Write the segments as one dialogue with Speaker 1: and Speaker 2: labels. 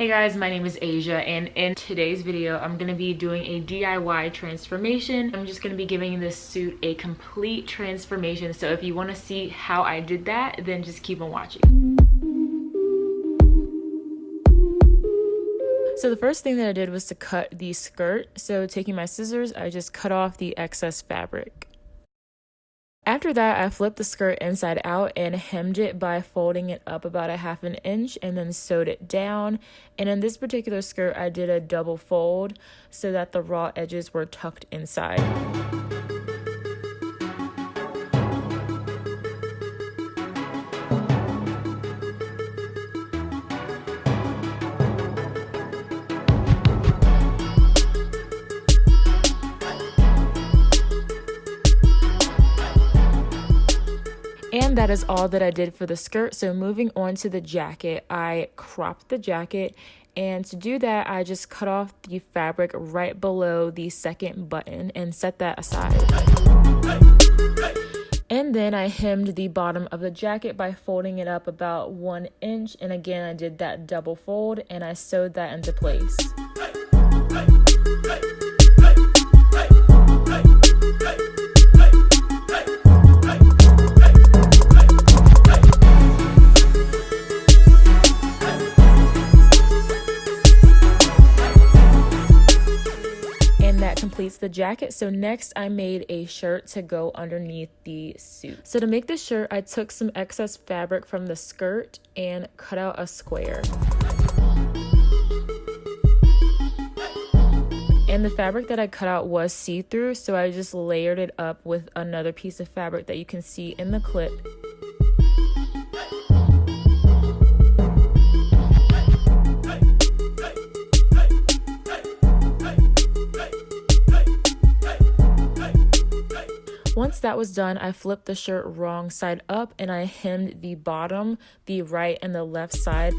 Speaker 1: Hey guys, my name is Asia, and in today's video I'm going to be doing a DIY transformation. I'm just going to be giving this suit a complete transformation, so if you want to see how I did that, then just keep on watching. So the first thing that I did was to cut the skirt. So taking my scissors, I just cut off the excess fabric. After that, I flipped the skirt inside out and hemmed it by folding it up about 1/2 inch and then sewed it down. And in this particular skirt, I did a double fold so that the raw edges were tucked inside. And that is all that I did for the skirt. So moving on to the jacket, I cropped the jacket, and to do that I just cut off the fabric right below the second button and set that aside. And then I hemmed the bottom of the jacket by folding it up about 1 inch, and again I did that double fold and I sewed that into place. Completes the jacket. So next I made a shirt to go underneath the suit. So to make this shirt, I took some excess fabric from the skirt and cut out a square. And the fabric that I cut out was see-through, so I just layered it up with another piece of fabric that you can see in the clip. Once that was done, I flipped the shirt wrong side up and I hemmed the bottom, the right, and the left side.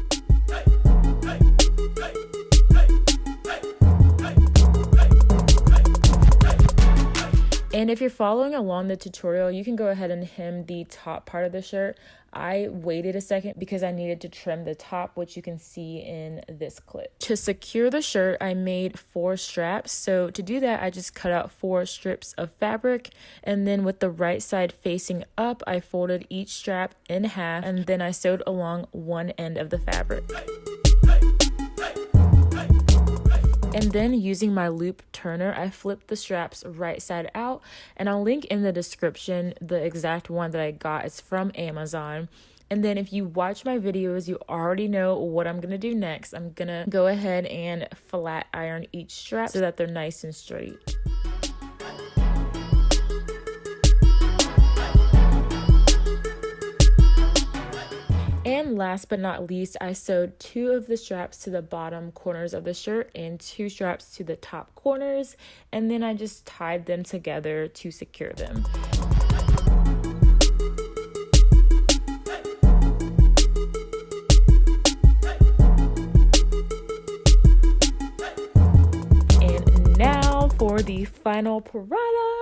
Speaker 1: And if you're following along the tutorial, you can go ahead and hem the top part of the shirt. I waited a second because I needed to trim the top, which you can see in this clip. To secure the shirt, I made 4 straps. So to do that, I just cut out 4 strips of fabric, and then with the right side facing up, I folded each strap in half, and then I sewed along one end of the fabric. And then using my loop turner, I flipped the straps right side out, and I'll link in the description the exact one that I got. It's from Amazon. And then if you watch my videos, you already know what I'm gonna do next. I'm gonna go ahead and flat iron each strap so that they're nice and straight. And last but not least, I sewed 2 of the straps to the bottom corners of the shirt and 2 straps to the top corners, and then I just tied them together to secure them. And now for the final product.